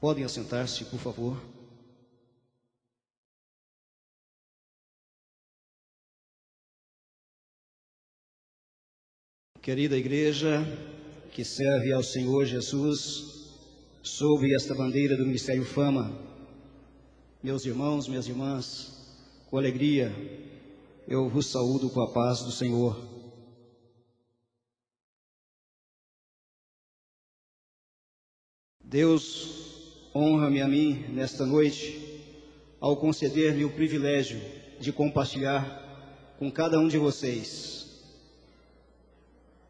Podem assentar-se, por favor. Querida igreja que serve ao Senhor Jesus, sob esta bandeira do Ministério Fama, meus irmãos, minhas irmãs, com alegria, eu vos saúdo com a paz do Senhor. Deus honra-me a mim nesta noite ao conceder-me o privilégio de compartilhar com cada um de vocês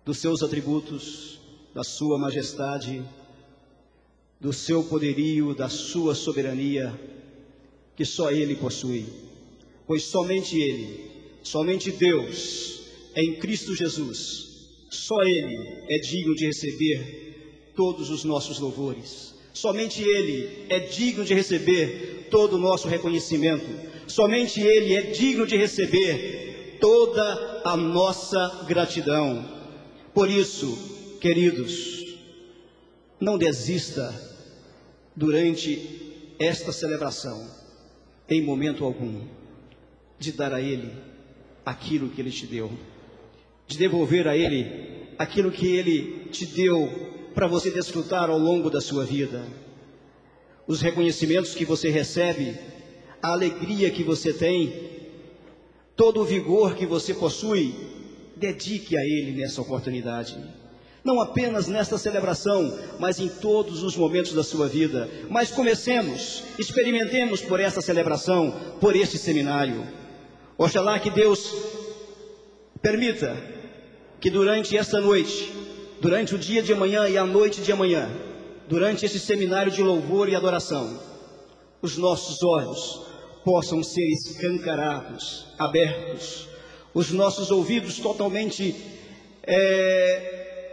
dos seus atributos, da sua majestade, do seu poderio, da sua soberania, que só Ele possui, pois somente Ele, somente Deus, em Cristo Jesus, só Ele é digno de receber todos os nossos louvores. Somente Ele é digno de receber todo o nosso reconhecimento. Somente Ele é digno de receber toda a nossa gratidão. Por isso, queridos, não desista durante esta celebração, em momento algum, de dar a Ele aquilo que Ele te deu, de devolver a Ele aquilo que Ele te deu para você desfrutar ao longo da sua vida. Os reconhecimentos que você recebe, a alegria que você tem, todo o vigor que você possui, dedique a Ele nessa oportunidade. Não apenas nesta celebração, mas em todos os momentos da sua vida. Mas comecemos, experimentemos por essa celebração, por este seminário. Oxalá que Deus permita que durante esta noite, durante o dia de amanhã e a noite de amanhã, durante este seminário de louvor e adoração, os nossos olhos possam ser escancarados, abertos, os nossos ouvidos totalmente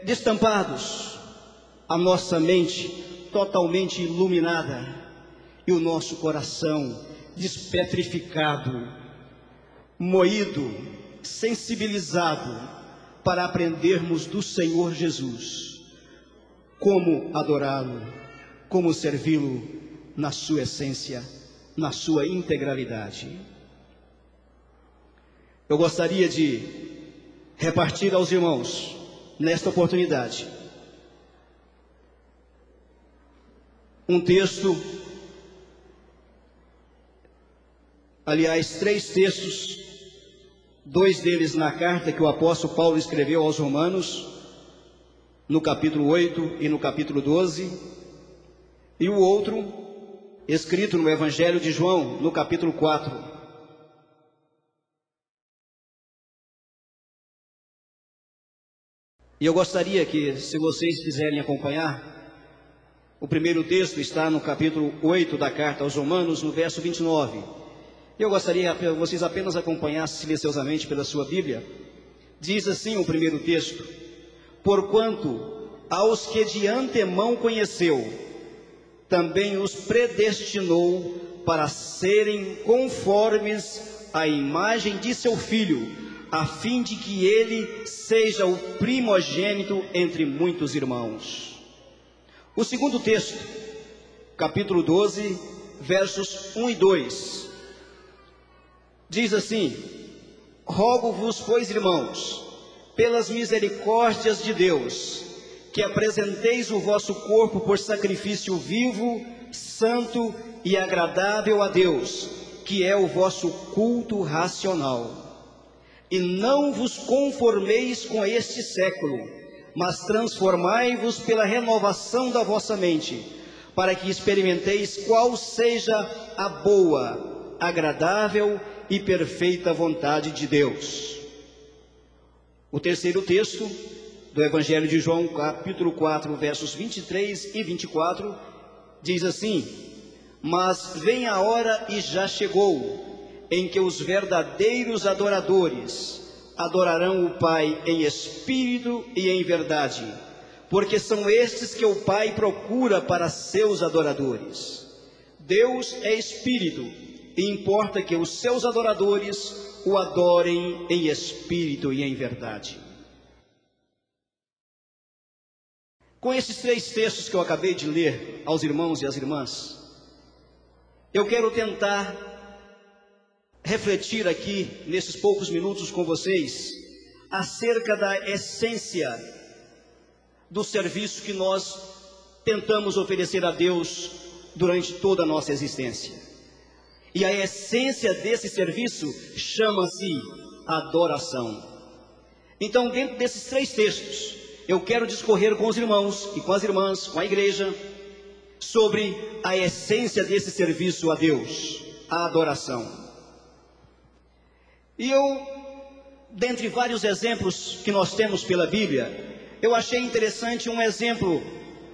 destampados, a nossa mente totalmente iluminada e o nosso coração despetrificado, moído, sensibilizado, para aprendermos do Senhor Jesus como adorá-lo, como servi-lo na sua essência, na sua integralidade. Eu gostaria de repartir aos irmãos, nesta oportunidade, um texto, aliás, 3 textos, 2 deles na carta que o apóstolo Paulo escreveu aos Romanos, no capítulo 8 e no capítulo 12, e o outro escrito no Evangelho de João, no capítulo 4. E eu gostaria que, se vocês quiserem acompanhar, o primeiro texto está no capítulo 8 da carta aos Romanos, no verso 29. Eu gostaria que vocês apenas acompanhassem silenciosamente pela sua Bíblia. Diz assim o primeiro texto: porquanto aos que de antemão conheceu, também os predestinou para serem conformes à imagem de seu Filho, a fim de que ele seja o primogênito entre muitos irmãos. O segundo texto, capítulo 12, versos 1 e 2, diz assim: rogo-vos, pois, irmãos, pelas misericórdias de Deus, que apresenteis o vosso corpo por sacrifício vivo, santo e agradável a Deus, que é o vosso culto racional. E não vos conformeis com este século, mas transformai-vos pela renovação da vossa mente, para que experimenteis qual seja a boa, agradável e perfeita vontade de Deus. O terceiro texto do Evangelho de João, capítulo 4, versos 23 e 24, diz assim: mas vem a hora e já chegou, em que os verdadeiros adoradores adorarão o Pai em espírito e em verdade, porque são estes que o Pai procura para seus adoradores. Deus é espírito, e importa que os seus adoradores o adorem em espírito e em verdade. Com esses 3 textos que eu acabei de ler aos irmãos e às irmãs, eu quero tentar refletir aqui, nesses poucos minutos com vocês, acerca da essência do serviço que nós tentamos oferecer a Deus durante toda a nossa existência. E a essência desse serviço chama-se adoração. Então, dentro desses 3 textos, eu quero discorrer com os irmãos e com as irmãs, com a igreja, sobre a essência desse serviço a Deus, a adoração. E eu, dentre vários exemplos que nós temos pela Bíblia, eu achei interessante um exemplo,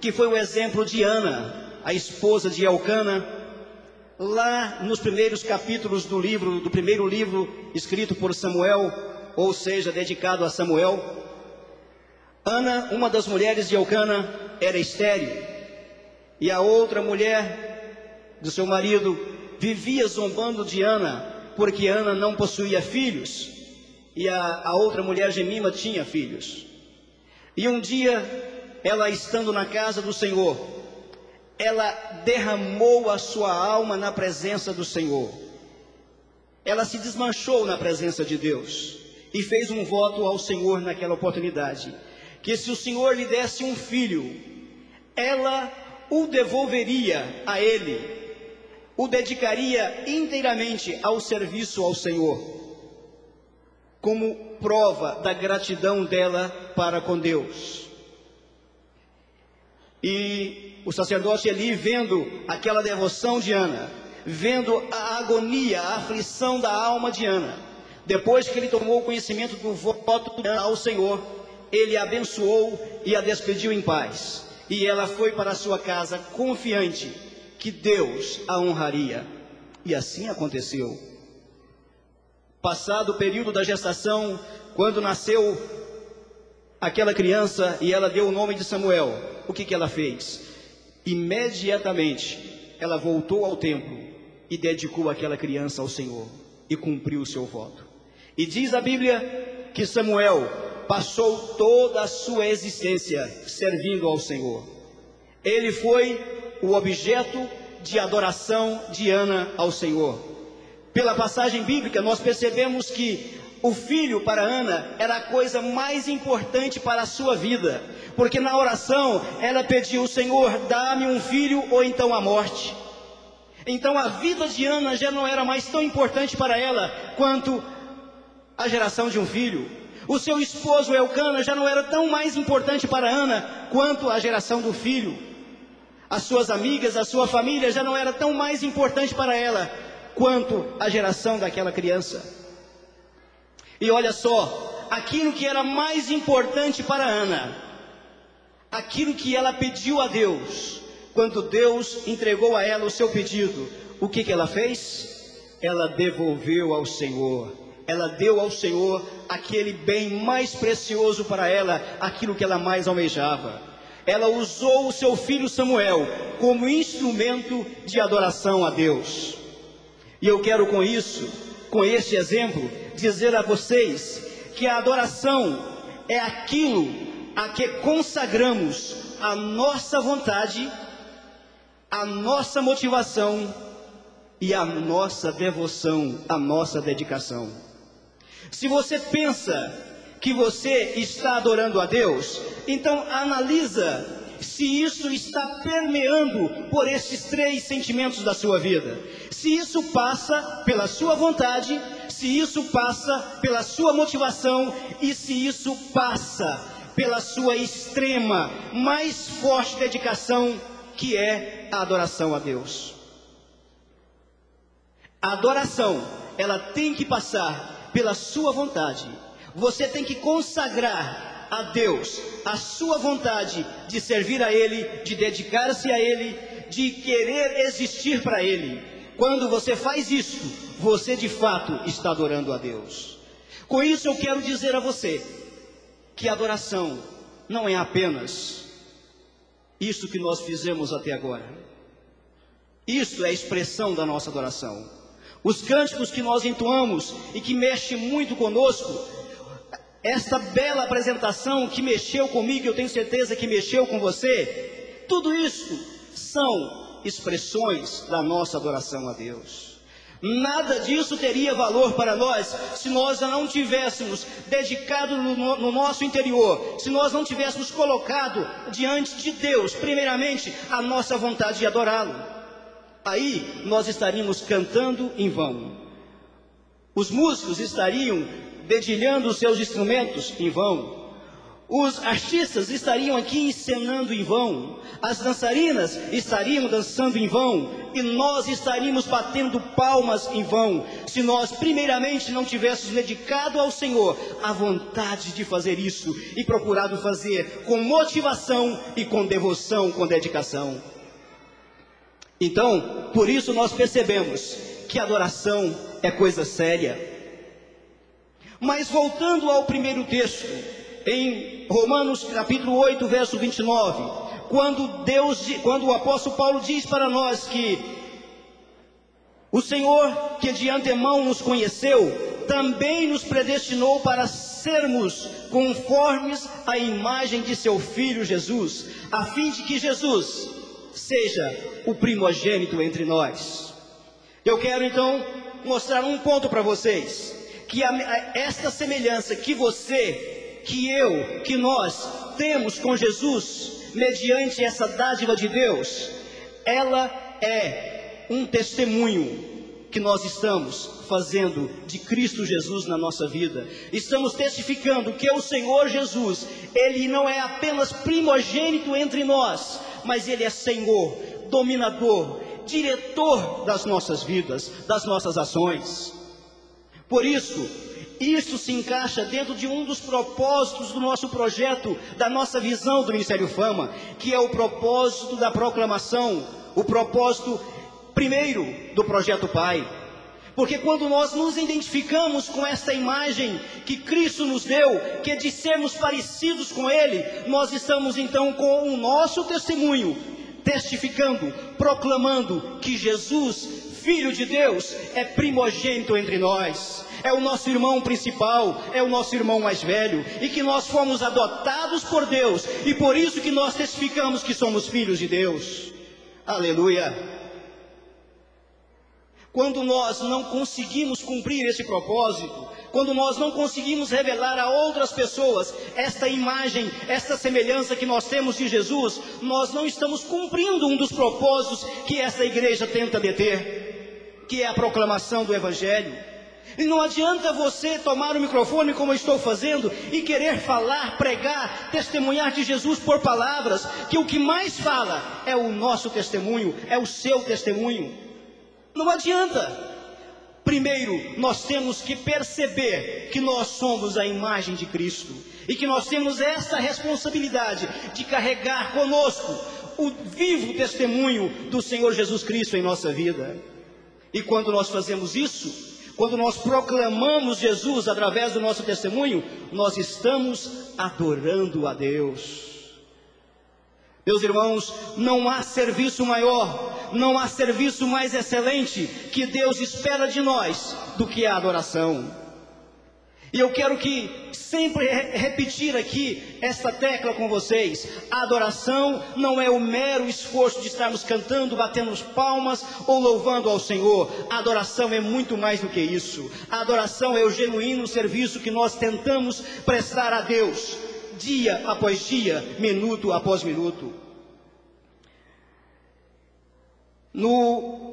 que foi o exemplo de Ana, a esposa de Elcana, lá nos primeiros capítulos do primeiro livro escrito por Samuel, ou seja, dedicado a Samuel. Ana, uma das mulheres de Elcana, era estéril, e a outra mulher do seu marido vivia zombando de Ana, porque Ana não possuía filhos, e a outra mulher, Jemima, tinha filhos. E um dia, ela estando na casa do Senhor, ela derramou a sua alma na presença do Senhor. Ela se desmanchou na presença de Deus e fez um voto ao Senhor naquela oportunidade, que se o Senhor lhe desse um filho, ela o devolveria a ele, o dedicaria inteiramente ao serviço ao Senhor, como prova da gratidão dela para com Deus. E o sacerdote Eli, vendo aquela devoção de Ana, vendo a agonia, a aflição da alma de Ana, depois que ele tomou conhecimento do voto ao Senhor, ele a abençoou e a despediu em paz. E ela foi para a sua casa confiante que Deus a honraria. E assim aconteceu. Passado o período da gestação, quando nasceu aquela criança e ela deu o nome de Samuel, o que ela fez? Imediatamente ela voltou ao templo e dedicou aquela criança ao Senhor e cumpriu o seu voto. E diz a Bíblia que Samuel passou toda a sua existência servindo ao Senhor. Ele foi o objeto de adoração de Ana ao Senhor. Pela passagem bíblica, nós percebemos que o filho para Ana era a coisa mais importante para a sua vida, porque na oração ela pediu: Senhor, dá-me um filho ou então a morte. Então a vida de Ana já não era mais tão importante para ela quanto a geração de um filho. O seu esposo Elcana já não era tão mais importante para Ana quanto a geração do filho. As suas amigas, a sua família já não era tão mais importante para ela quanto a geração daquela criança. E olha só, aquilo que era mais importante para Ana, aquilo que ela pediu a Deus, quando Deus entregou a ela o seu pedido, o que ela fez? Ela devolveu ao Senhor. Ela deu ao Senhor aquele bem mais precioso para ela, aquilo que ela mais almejava. Ela usou o seu filho Samuel como instrumento de adoração a Deus. E eu quero com isso, com este exemplo, dizer a vocês que a adoração é aquilo a que consagramos a nossa vontade, a nossa motivação e a nossa devoção, a nossa dedicação. Se você pensa que você está adorando a Deus, então analisa se isso está permeando por esses 3 sentimentos da sua vida. Se isso passa pela sua vontade, se isso passa pela sua motivação e se isso passa pela sua extrema, mais forte dedicação, que é a adoração a Deus. A adoração, ela tem que passar pela sua vontade. Você tem que consagrar a Deus a sua vontade de servir a Ele, de dedicar-se a Ele, de querer existir para Ele. Quando você faz isso, você de fato está adorando a Deus. Com isso eu quero dizer a você que a adoração não é apenas isso que nós fizemos até agora. Isso é a expressão da nossa adoração. Os cânticos que nós entoamos e que mexem muito conosco, esta bela apresentação que mexeu comigo, eu tenho certeza que mexeu com você, tudo isso são expressões da nossa adoração a Deus. Nada disso teria valor para nós se nós não tivéssemos dedicado no nosso interior, se nós não tivéssemos colocado diante de Deus, primeiramente, a nossa vontade de adorá-lo. Aí nós estaríamos cantando em vão. Os músicos estariam dedilhando os seus instrumentos em vão. Os artistas estariam aqui encenando em vão. As dançarinas estariam dançando em vão. E nós estaríamos batendo palmas em vão, se nós primeiramente não tivéssemos dedicado ao Senhor a vontade de fazer isso e procurado fazer com motivação e com devoção, com dedicação. Então, por isso nós percebemos que adoração é coisa séria. Mas voltando ao primeiro texto, em Romanos capítulo 8, verso 29, quando o apóstolo Paulo diz para nós que o Senhor, que de antemão nos conheceu, também nos predestinou para sermos conformes à imagem de seu Filho Jesus, a fim de que Jesus seja o primogênito entre nós. Eu quero então mostrar um ponto para vocês, que esta semelhança que você, que eu, que nós temos com Jesus, mediante essa dádiva de Deus, ela é um testemunho que nós estamos fazendo de Cristo Jesus na nossa vida. Estamos testificando que o Senhor Jesus, Ele não é apenas primogênito entre nós, mas Ele é Senhor, dominador, diretor das nossas vidas, das nossas ações. Por isso se encaixa dentro de um dos propósitos do nosso projeto, da nossa visão do Ministério Fama, que é o propósito da proclamação, o propósito primeiro do Projeto Pai. Porque quando nós nos identificamos com esta imagem que Cristo nos deu, que é de sermos parecidos com Ele, nós estamos então com o nosso testemunho, testificando, proclamando que Jesus, Filho de Deus, é primogênito entre nós, é o nosso irmão principal, é o nosso irmão mais velho, e que nós fomos adotados por Deus, e por isso que nós testificamos que somos filhos de Deus. Aleluia! Quando nós não conseguimos cumprir esse propósito, quando nós não conseguimos revelar a outras pessoas esta imagem, esta semelhança que nós temos de Jesus, nós não estamos cumprindo um dos propósitos que essa igreja tenta deter, que é a proclamação do Evangelho. E não adianta você tomar o microfone como eu estou fazendo e querer falar, pregar, testemunhar de Jesus por palavras, que o que mais fala é o nosso testemunho, é o seu testemunho. Não adianta. Primeiro, nós temos que perceber que nós somos a imagem de Cristo e que nós temos essa responsabilidade de carregar conosco o vivo testemunho do Senhor Jesus Cristo em nossa vida. E quando nós fazemos isso, quando nós proclamamos Jesus através do nosso testemunho, nós estamos adorando a Deus. Meus irmãos, não há serviço maior, não há serviço mais excelente que Deus espera de nós do que a adoração. E eu quero que sempre repetir aqui esta tecla com vocês. A adoração não é o mero esforço de estarmos cantando, batendo palmas ou louvando ao Senhor. A adoração é muito mais do que isso. A adoração é o genuíno serviço que nós tentamos prestar a Deus, dia após dia, minuto após minuto. No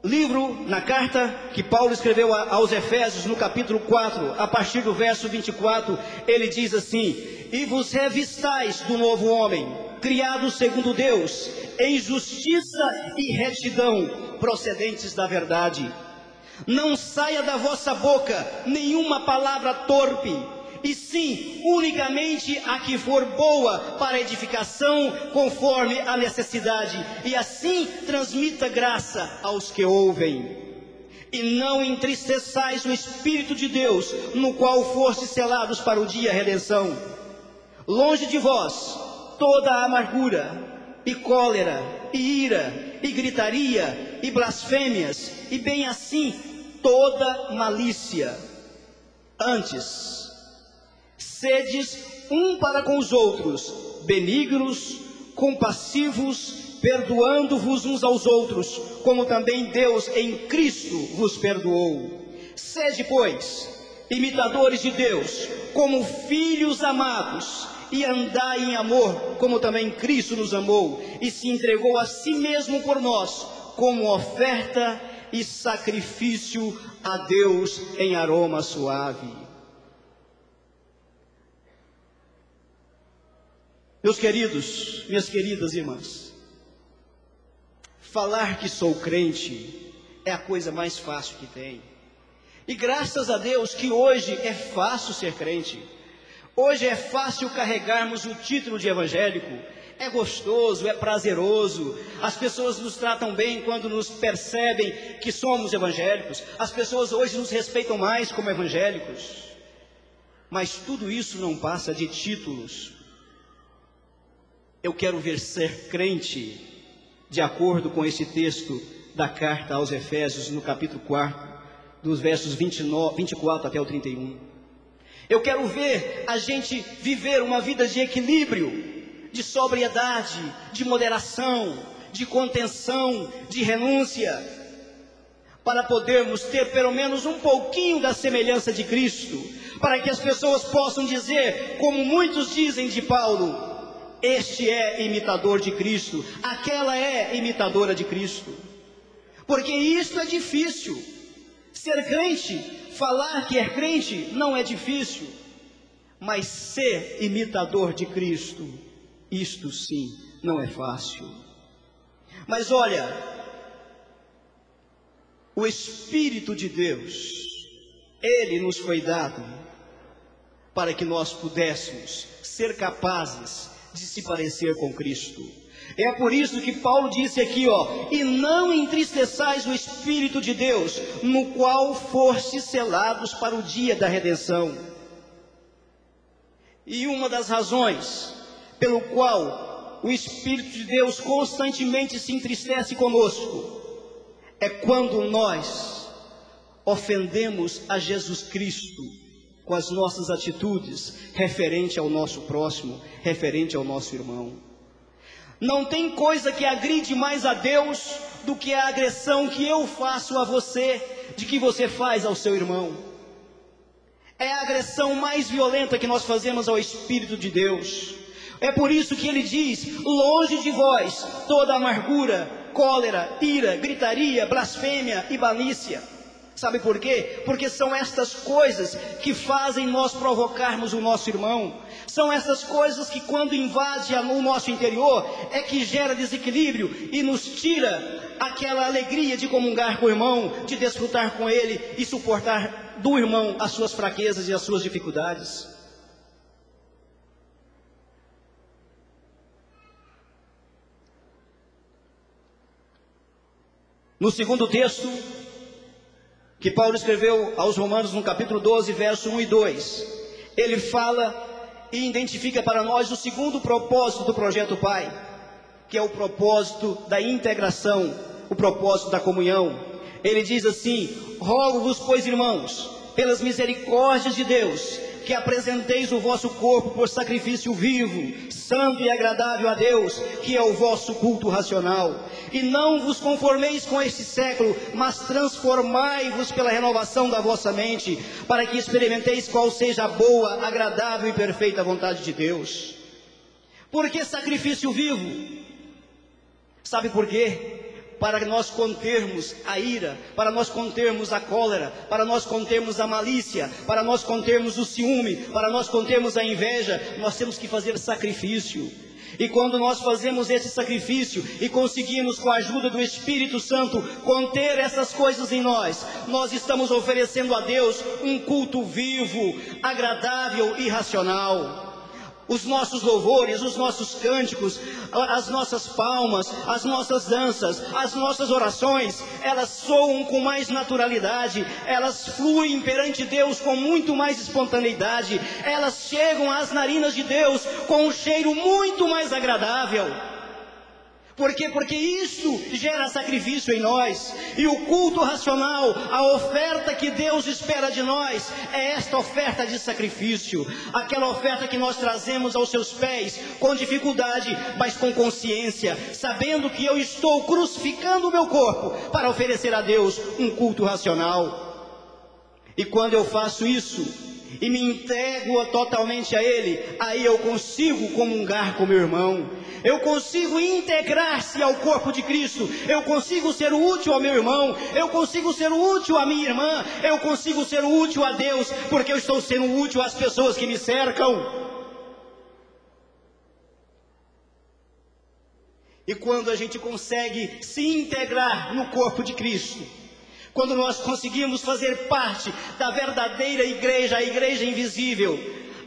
livro, na carta que Paulo escreveu aos Efésios, no capítulo 4, a partir do verso 24, ele diz assim: e vos revistais do novo homem, criado segundo Deus, em justiça e retidão, procedentes da verdade. Não saia da vossa boca nenhuma palavra torpe, e sim, unicamente a que for boa para edificação, conforme a necessidade, e assim transmita graça aos que ouvem. E não entristeçais o Espírito de Deus, no qual fostes selados para o dia da redenção. Longe de vós toda a amargura, e cólera, e ira, e gritaria, e blasfêmias, e bem assim toda malícia. Antes, Sedes um para com os outros, benignos, compassivos, perdoando-vos uns aos outros, como também Deus em Cristo vos perdoou. Sede, pois, imitadores de Deus, como filhos amados, e andai em amor, como também Cristo nos amou, e se entregou a si mesmo por nós, como oferta e sacrifício a Deus em aroma suave. Meus queridos, minhas queridas irmãs, falar que sou crente é a coisa mais fácil que tem. E graças a Deus que hoje é fácil ser crente. Hoje é fácil carregarmos o título de evangélico. É gostoso, é prazeroso. As pessoas nos tratam bem quando nos percebem que somos evangélicos. As pessoas hoje nos respeitam mais como evangélicos. Mas tudo isso não passa de títulos. Eu quero ver ser crente, de acordo com esse texto da carta aos Efésios, no capítulo 4, dos versos 24 até o 31. Eu quero ver a gente viver uma vida de equilíbrio, de sobriedade, de moderação, de contenção, de renúncia, para podermos ter pelo menos um pouquinho da semelhança de Cristo, para que as pessoas possam dizer, como muitos dizem de Paulo: este é imitador de Cristo, aquela é imitadora de Cristo. Porque isto é difícil. Ser crente, falar que é crente, não é difícil. Mas ser imitador de Cristo, isto sim, não é fácil. Mas olha, o Espírito de Deus, Ele nos foi dado para que nós pudéssemos ser capazes de se parecer com Cristo. É por isso que Paulo disse aqui, e não entristeçais o Espírito de Deus, no qual fostes selados para o dia da redenção. E uma das razões pelo qual o Espírito de Deus constantemente se entristece conosco, é quando nós ofendemos a Jesus Cristo com as nossas atitudes, referente ao nosso próximo, referente ao nosso irmão. Não tem coisa que agride mais a Deus do que a agressão que eu faço a você, de que você faz ao seu irmão. É a agressão mais violenta que nós fazemos ao Espírito de Deus. É por isso que ele diz: longe de vós toda amargura, cólera, ira, gritaria, blasfêmia e malícia. Sabe por quê? Porque são estas coisas que fazem nós provocarmos o nosso irmão. São essas coisas que, quando invadem o nosso interior, é que gera desequilíbrio e nos tira aquela alegria de comungar com o irmão, de desfrutar com ele e suportar do irmão as suas fraquezas e as suas dificuldades. No segundo texto que Paulo escreveu aos Romanos, no capítulo 12, verso 1 e 2, ele fala e identifica para nós o segundo propósito do projeto Pai, que é o propósito da integração, o propósito da comunhão. Ele diz assim: rogo-vos, pois, irmãos, pelas misericórdias de Deus, que apresenteis o vosso corpo por sacrifício vivo, santo e agradável a Deus, que é o vosso culto racional. E não vos conformeis com este século, mas transformai-vos pela renovação da vossa mente, para que experimenteis qual seja a boa, agradável e perfeita vontade de Deus. Por que sacrifício vivo? Sabe por quê? Para nós contermos a ira, para nós contermos a cólera, para nós contermos a malícia, para nós contermos o ciúme, para nós contermos a inveja, nós temos que fazer sacrifício. E quando nós fazemos esse sacrifício e conseguimos, com a ajuda do Espírito Santo, conter essas coisas em nós, nós estamos oferecendo a Deus um culto vivo, agradável e racional. Os nossos louvores, os nossos cânticos, as nossas palmas, as nossas danças, as nossas orações, elas soam com mais naturalidade, elas fluem perante Deus com muito mais espontaneidade, elas chegam às narinas de Deus com um cheiro muito mais agradável. Por quê? Porque isso gera sacrifício em nós. E o culto racional, a oferta que Deus espera de nós, é esta oferta de sacrifício. Aquela oferta que nós trazemos aos seus pés, com dificuldade, mas com consciência, sabendo que eu estou crucificando o meu corpo para oferecer a Deus um culto racional. E quando eu faço isso e me entrego totalmente a Ele, aí eu consigo comungar com meu irmão, eu consigo integrar-se ao corpo de Cristo, eu consigo ser útil ao meu irmão, eu consigo ser útil à minha irmã, eu consigo ser útil a Deus, porque eu estou sendo útil às pessoas que me cercam. E quando a gente consegue se integrar no corpo de Cristo, quando nós conseguimos fazer parte da verdadeira igreja, a igreja invisível,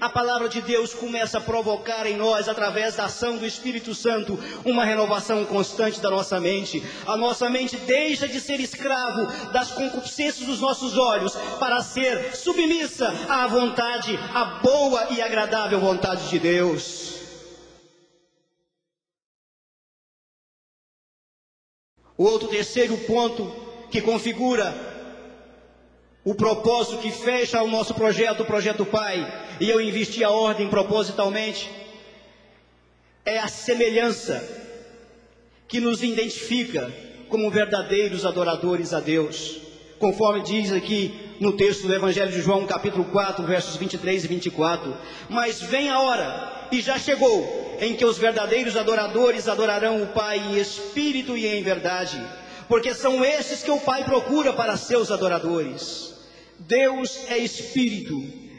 a palavra de Deus começa a provocar em nós, através da ação do Espírito Santo, uma renovação constante da nossa mente. A nossa mente deixa de ser escravo das concupiscências dos nossos olhos, para ser submissa à vontade, à boa e agradável vontade de Deus. O outro terceiro ponto que configura o propósito que fecha o nosso projeto, o projeto Pai, e eu investi a ordem propositalmente, é a semelhança que nos identifica como verdadeiros adoradores a Deus, conforme diz aqui no texto do Evangelho de João, capítulo 4, versos 23 e 24. Mas vem a hora, e já chegou, em que os verdadeiros adoradores adorarão o Pai em espírito e em verdade, porque são esses que o Pai procura para seus adoradores. Deus é espírito,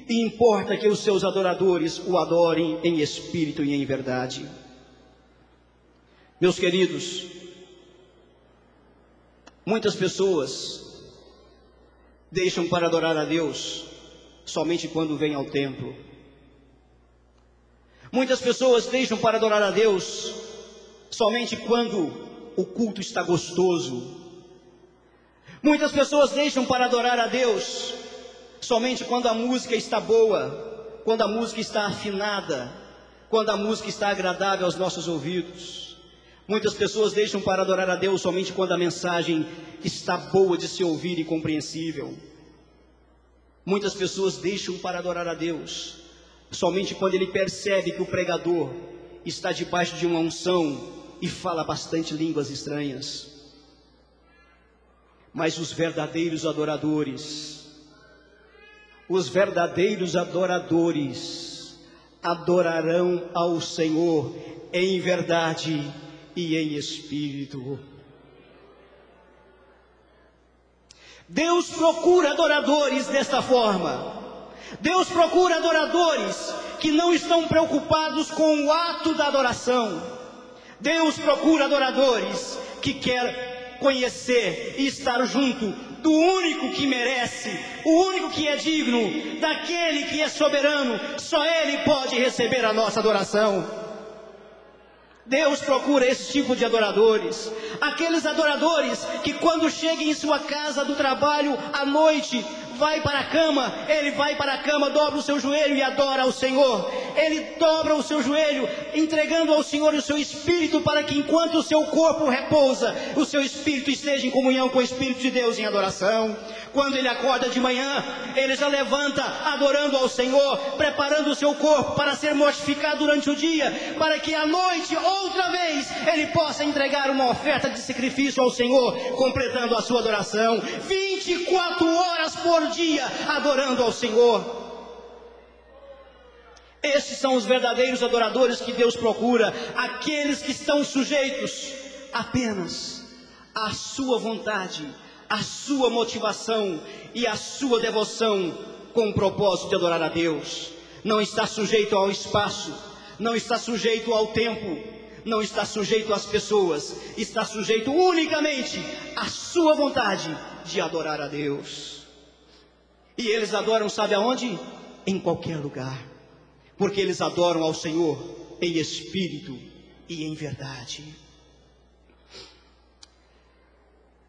e importa que os seus adoradores o adorem em espírito e em verdade. Meus queridos, muitas pessoas deixam para adorar a Deus somente quando vêm ao templo. Muitas pessoas deixam para adorar a Deus somente quando o culto está gostoso. Muitas pessoas deixam para adorar a Deus somente quando a música está boa, quando a música está afinada, quando a música está agradável aos nossos ouvidos. Muitas pessoas deixam para adorar a Deus somente quando a mensagem está boa de se ouvir e compreensível. Muitas pessoas deixam para adorar a Deus somente quando ele percebe que o pregador está debaixo de uma unção e fala bastante línguas estranhas. Mas os verdadeiros adoradores adorarão ao Senhor em verdade e em espírito. Deus procura adoradores desta forma. Deus procura adoradores que não estão preocupados com o ato da adoração. Deus procura adoradores que querem conhecer e estar junto do único que merece, o único que é digno, daquele que é soberano. Só Ele pode receber a nossa adoração. Deus procura esse tipo de adoradores, aqueles adoradores que quando chega em sua casa do trabalho à noite, vai para a cama, ele vai para a cama, dobra o seu joelho e adora ao Senhor. Ele dobra o seu joelho, entregando ao Senhor o seu espírito, para que enquanto o seu corpo repousa, o seu espírito esteja em comunhão com o Espírito de Deus em adoração. Quando ele acorda de manhã, ele já levanta adorando ao Senhor, preparando o seu corpo para ser mortificado durante o dia, para que à noite, outra vez, ele possa entregar uma oferta de sacrifício ao Senhor, completando a sua adoração, 24 horas por dia, adorando ao Senhor. Esses são os verdadeiros adoradores que Deus procura, aqueles que estão sujeitos apenas à sua vontade, à sua motivação e à sua devoção, com o propósito de adorar a Deus. Não está sujeito ao espaço, não está sujeito ao tempo, não está sujeito às pessoas, está sujeito unicamente à sua vontade de adorar a Deus. E eles adoram, sabe aonde? Em qualquer lugar, porque eles adoram ao Senhor em espírito e em verdade.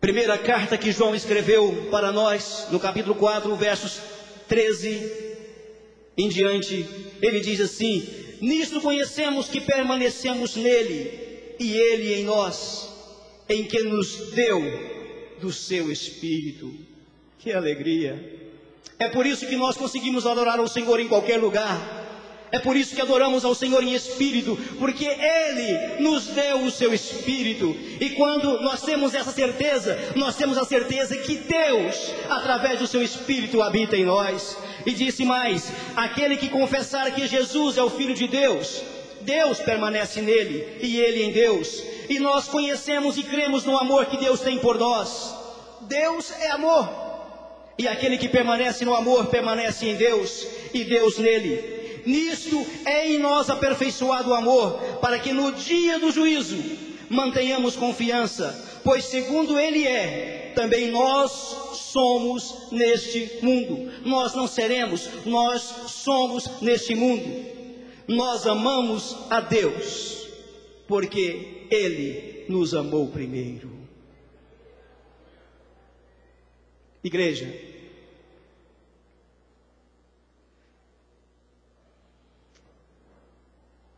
Primeira carta que João escreveu para nós, no capítulo 4, versos 13 em diante, ele diz assim: nisto conhecemos que permanecemos nele, e Ele em nós, em que nos deu do seu Espírito. Que alegria! É por isso que nós conseguimos adorar ao Senhor em qualquer lugar. É por isso que adoramos ao Senhor em espírito, porque Ele nos deu o seu Espírito. E quando nós temos essa certeza, nós temos a certeza que Deus, através do seu Espírito, habita em nós. E disse mais: aquele que confessar que Jesus é o Filho de Deus, Deus permanece nele e ele em Deus. E nós conhecemos e cremos no amor que Deus tem por nós. Deus é amor. E aquele que permanece no amor, permanece em Deus e Deus nele. Nisto é em nós aperfeiçoado o amor, para que no dia do juízo mantenhamos confiança, pois segundo Ele é, também nós somos neste mundo. Nós não seremos, nós somos neste mundo. Nós amamos a Deus, porque Ele nos amou primeiro. Igreja,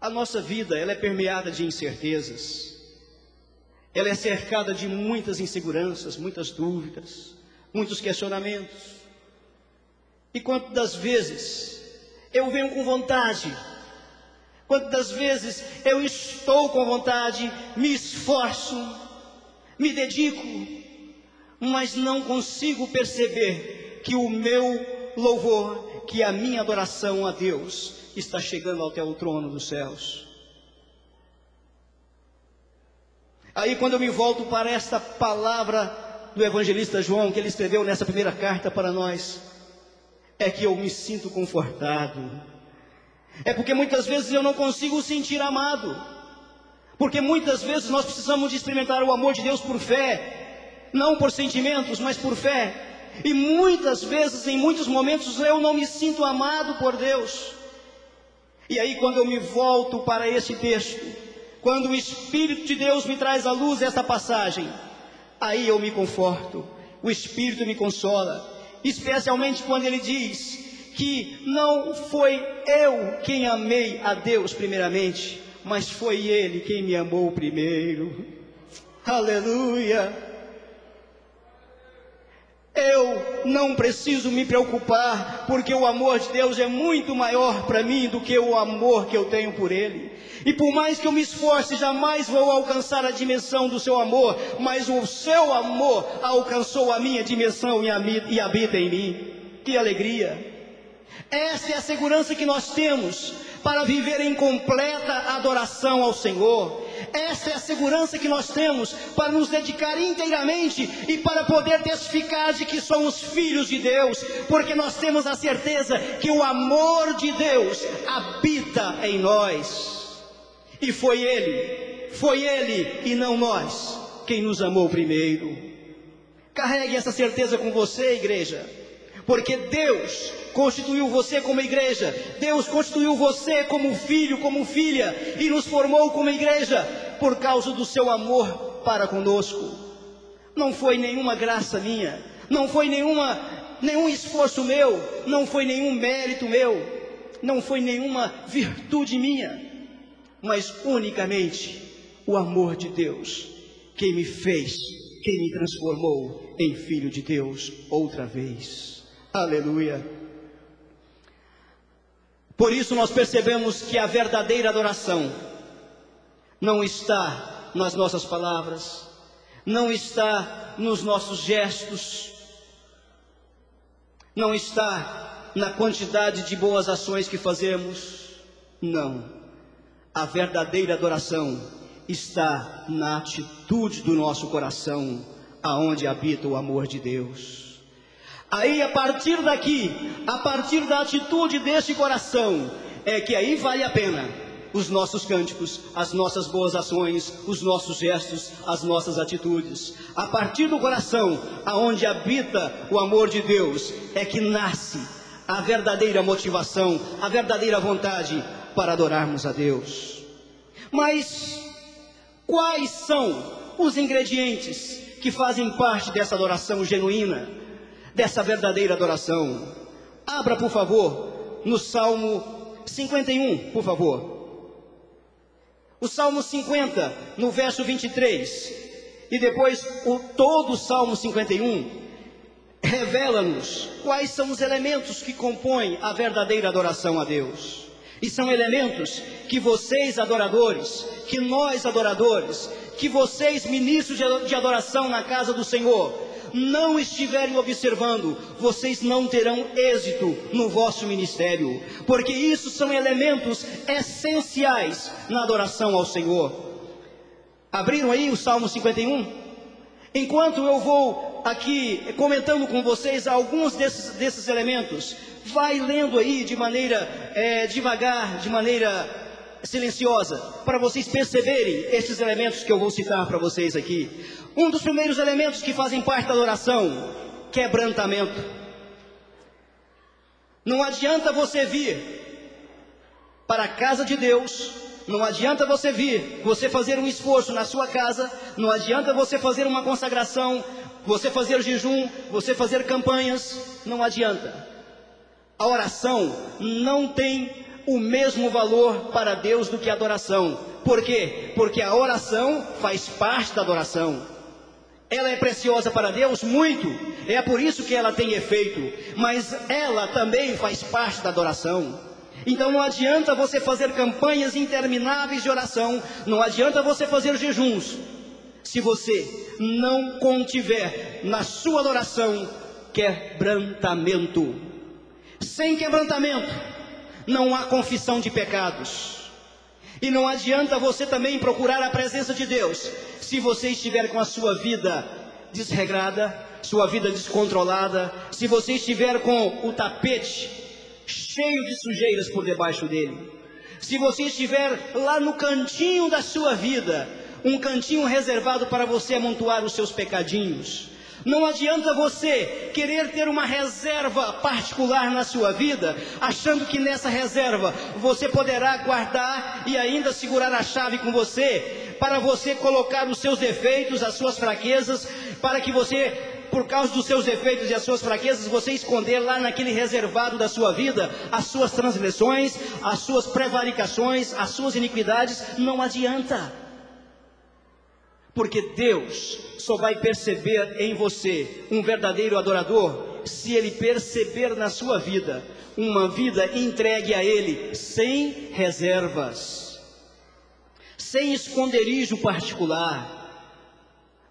a nossa vida, ela é permeada de incertezas, ela é cercada de muitas inseguranças, muitas dúvidas, muitos questionamentos. E quantas das vezes eu venho com vontade, quantas das vezes eu estou com vontade, me esforço, me dedico, mas não consigo perceber que o meu louvor, que a minha adoração a Deus está chegando até o trono dos céus. Aí quando eu me volto para esta palavra do evangelista João, que ele escreveu nessa primeira carta para nós, é que eu me sinto confortado. É porque muitas vezes eu não consigo sentir amado, porque muitas vezes nós precisamos de experimentar o amor de Deus por fé, não por sentimentos, mas por fé. E muitas vezes, em muitos momentos, eu não me sinto amado por Deus. E aí quando eu me volto para esse texto, quando o Espírito de Deus me traz à luz essa passagem, aí eu me conforto, o Espírito me consola, especialmente quando ele diz que não foi eu quem amei a Deus primeiramente, mas foi Ele quem me amou primeiro. Aleluia! Eu não preciso me preocupar, porque o amor de Deus é muito maior para mim do que o amor que eu tenho por Ele. E por mais que eu me esforce, jamais vou alcançar a dimensão do seu amor, mas o seu amor alcançou a minha dimensão e habita em mim. Que alegria! Essa é a segurança que nós temos para viver em completa adoração ao Senhor. Essa é a segurança que nós temos para nos dedicar inteiramente e para poder testificar de que somos filhos de Deus, porque nós temos a certeza que o amor de Deus habita em nós. E foi Ele e não nós quem nos amou primeiro. Carregue essa certeza com você, igreja, porque Deus constituiu você como igreja, Deus constituiu você como filho, como filha, e nos formou como igreja, por causa do seu amor para conosco. Não foi nenhuma graça minha, não foi nenhum esforço meu, não foi nenhum mérito meu, não foi nenhuma virtude minha, mas unicamente o amor de Deus, quem me fez, quem me transformou em filho de Deus outra vez. Aleluia! Por isso nós percebemos que a verdadeira adoração não está nas nossas palavras, não está nos nossos gestos, não está na quantidade de boas ações que fazemos. Não. A verdadeira adoração está na atitude do nosso coração, aonde habita o amor de Deus. Aí a partir daqui, a partir da atitude deste coração, é que aí vale a pena os nossos cânticos, as nossas boas ações, os nossos gestos, as nossas atitudes. A partir do coração, aonde habita o amor de Deus, é que nasce a verdadeira motivação, a verdadeira vontade para adorarmos a Deus. Mas quais são os ingredientes que fazem parte dessa adoração genuína, dessa verdadeira adoração? Abra, por favor, no Salmo 51, por favor. O Salmo 50, no verso 23, e depois todo o Salmo 51, revela-nos quais são os elementos que compõem a verdadeira adoração a Deus. E são elementos que vocês adoradores, que nós adoradores, que vocês ministros de adoração na casa do Senhor, não estiverem observando, vocês não terão êxito no vosso ministério, porque isso são elementos essenciais na adoração ao Senhor. Abriram aí o Salmo 51? Enquanto eu vou aqui comentando com vocês alguns desses elementos, vai lendo aí de maneira devagar, de maneira silenciosa, para vocês perceberem esses elementos que eu vou citar para vocês aqui. Um dos primeiros elementos que fazem parte da adoração: quebrantamento. Não adianta você vir para a casa de Deus, não adianta você fazer um esforço na sua casa, não adianta você fazer uma consagração, você fazer jejum, você fazer campanhas, não adianta. A oração não tem o mesmo valor para Deus do que a adoração. Por quê? Porque a oração faz parte da adoração. Ela é preciosa para Deus? Muito. É por isso que ela tem efeito. Mas ela também faz parte da adoração. Então não adianta você fazer campanhas intermináveis de oração, não adianta você fazer jejuns, se você não contiver na sua adoração quebrantamento. Sem quebrantamento não há confissão de pecados. E não adianta você também procurar a presença de Deus se você estiver com a sua vida desregrada, sua vida descontrolada, se você estiver com o tapete cheio de sujeiras por debaixo dele, se você estiver lá no cantinho da sua vida, um cantinho reservado para você amontoar os seus pecadinhos. Não adianta você querer ter uma reserva particular na sua vida, achando que nessa reserva você poderá guardar e ainda segurar a chave com você, para você colocar os seus defeitos, as suas fraquezas, para que você, por causa dos seus defeitos e as suas fraquezas, você esconder lá naquele reservado da sua vida as suas transgressões, as suas prevaricações, as suas iniquidades. Não adianta. Porque Deus só vai perceber em você um verdadeiro adorador se Ele perceber na sua vida uma vida entregue a Ele, sem reservas, sem esconderijo particular.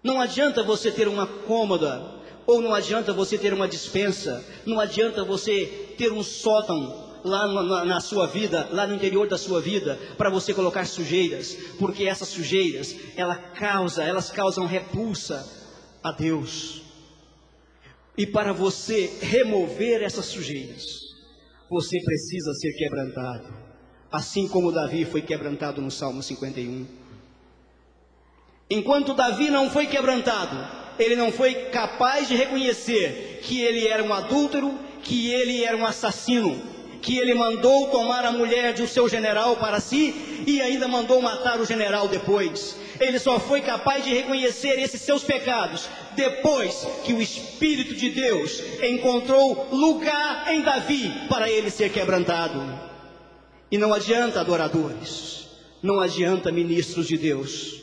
Não adianta você ter uma cômoda, ou não adianta você ter uma despensa, não adianta você ter um sótão lá na sua vida, lá no interior da sua vida, para você colocar sujeiras, porque essas sujeiras, elas causam repulsa a Deus. E para você remover essas sujeiras, você precisa ser quebrantado, assim como Davi foi quebrantado no Salmo 51. Enquanto Davi não foi quebrantado, ele não foi capaz de reconhecer que ele era um adúltero, que ele era um assassino, que ele mandou tomar a mulher de seu general para si e ainda mandou matar o general depois. Ele só foi capaz de reconhecer esses seus pecados depois que o Espírito de Deus encontrou lugar em Davi para ele ser quebrantado. E não adianta, adoradores, não adianta, ministros de Deus,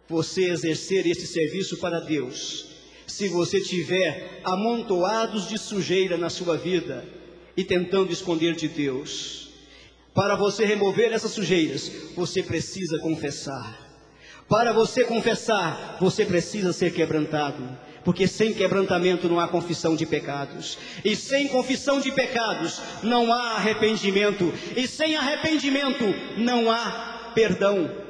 você exercer esse serviço para Deus, se você tiver amontoados de sujeira na sua vida e tentando esconder de Deus. Para você remover essas sujeiras, você precisa confessar. Para você confessar, você precisa ser quebrantado, porque sem quebrantamento não há confissão de pecados, e sem confissão de pecados não há arrependimento, e sem arrependimento não há perdão.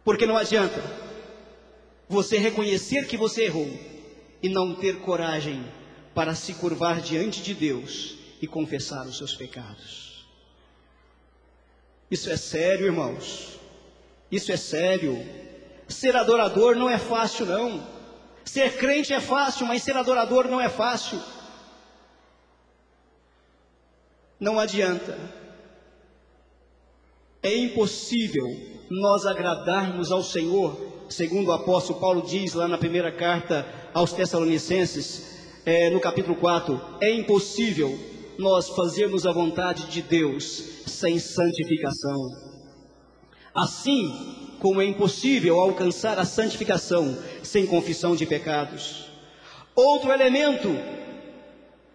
Porque não adianta você reconhecer que você errou e não ter coragem para se curvar diante de Deus e confessar os seus pecados. Isso é sério, irmãos. Isso é sério. Ser adorador não é fácil, não. Ser crente é fácil, mas ser adorador não é fácil. Não adianta. É impossível nós agradarmos ao Senhor, segundo o apóstolo Paulo diz lá na primeira carta aos Tessalonicenses, no capítulo 4, é impossível nós fazermos a vontade de Deus sem santificação. Assim como é impossível alcançar a santificação sem confissão de pecados. Outro elemento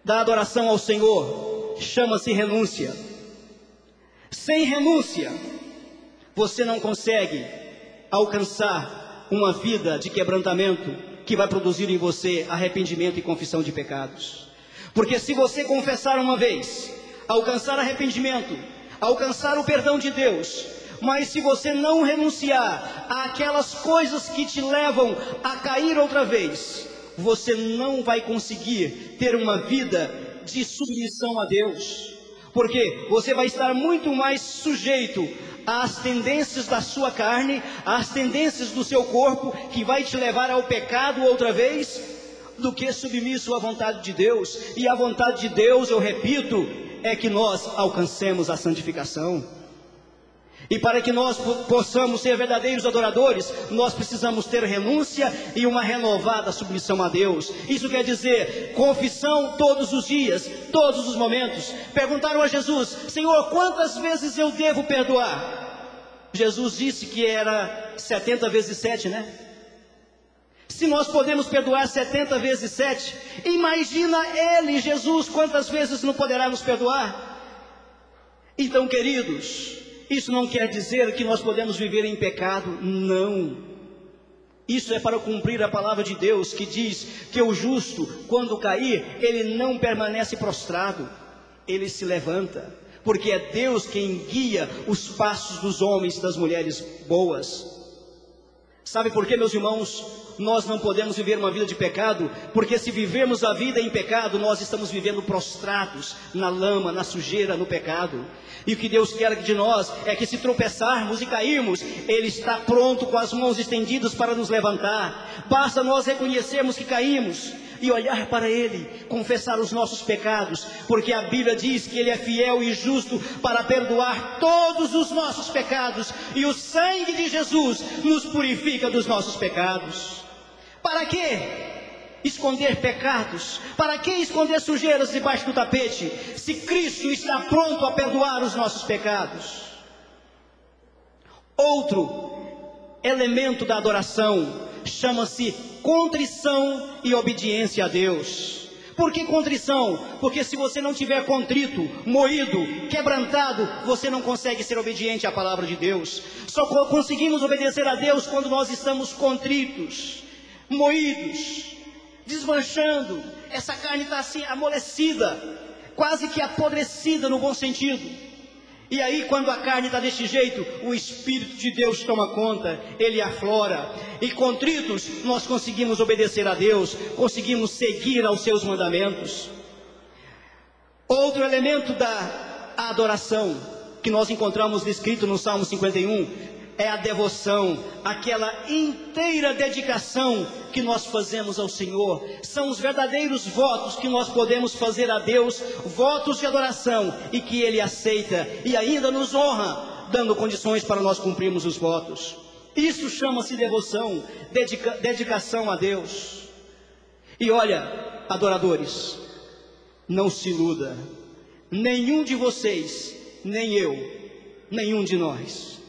da adoração ao Senhor chama-se renúncia. Sem renúncia, você não consegue alcançar uma vida de quebrantamento que vai produzir em você arrependimento e confissão de pecados. Porque se você confessar uma vez, alcançar arrependimento, alcançar o perdão de Deus, mas se você não renunciar àquelas coisas que te levam a cair outra vez, você não vai conseguir ter uma vida de submissão a Deus, porque você vai estar muito mais sujeito às tendências da sua carne, às tendências do seu corpo, que vai te levar ao pecado outra vez, do que submisso à vontade de Deus. E a vontade de Deus, eu repito, é que nós alcancemos a santificação. E para que nós possamos ser verdadeiros adoradores, nós precisamos ter renúncia e uma renovada submissão a Deus. Isso quer dizer confissão todos os dias, todos os momentos. Perguntaram a Jesus: Senhor, quantas vezes eu devo perdoar? Jesus disse que era 70 vezes 7, né? Se nós podemos perdoar 70 vezes 7, imagina Ele, Jesus, quantas vezes não poderá nos perdoar? Então, queridos, isso não quer dizer que nós podemos viver em pecado, não. Isso é para cumprir a palavra de Deus, que diz que o justo, quando cair, ele não permanece prostrado, ele se levanta, porque é Deus quem guia os passos dos homens e das mulheres boas. Sabe por que, meus irmãos, nós não podemos viver uma vida de pecado? Porque se vivermos a vida em pecado, nós estamos vivendo prostrados na lama, na sujeira, no pecado. E o que Deus quer de nós é que, se tropeçarmos e cairmos, Ele está pronto com as mãos estendidas para nos levantar. Basta nós reconhecermos que caímos e olhar para Ele, confessar os nossos pecados, porque a Bíblia diz que Ele é fiel e justo para perdoar todos os nossos pecados, e o sangue de Jesus nos purifica dos nossos pecados. Para que esconder pecados? Para que esconder sujeiras debaixo do tapete, se Cristo está pronto a perdoar os nossos pecados? Outro elemento da adoração chama-se contrição e obediência a Deus. Por que contrição? Porque se você não tiver contrito, moído, quebrantado, você não consegue ser obediente à palavra de Deus. Só conseguimos obedecer a Deus quando nós estamos contritos, moídos, desmanchando. Essa carne está assim amolecida, quase que apodrecida no bom sentido. E aí, quando a carne está desse jeito, o Espírito de Deus toma conta, Ele aflora. E contritos, nós conseguimos obedecer a Deus, conseguimos seguir aos seus mandamentos. Outro elemento da adoração, que nós encontramos descrito no Salmo 51, é a devoção, aquela inteira dedicação que nós fazemos ao Senhor. São os verdadeiros votos que nós podemos fazer a Deus, votos de adoração, e que Ele aceita e ainda nos honra, dando condições para nós cumprirmos os votos. Isso chama-se devoção, dedicação a Deus. E olha, adoradores, não se iluda, nenhum de vocês, nem eu, nenhum de nós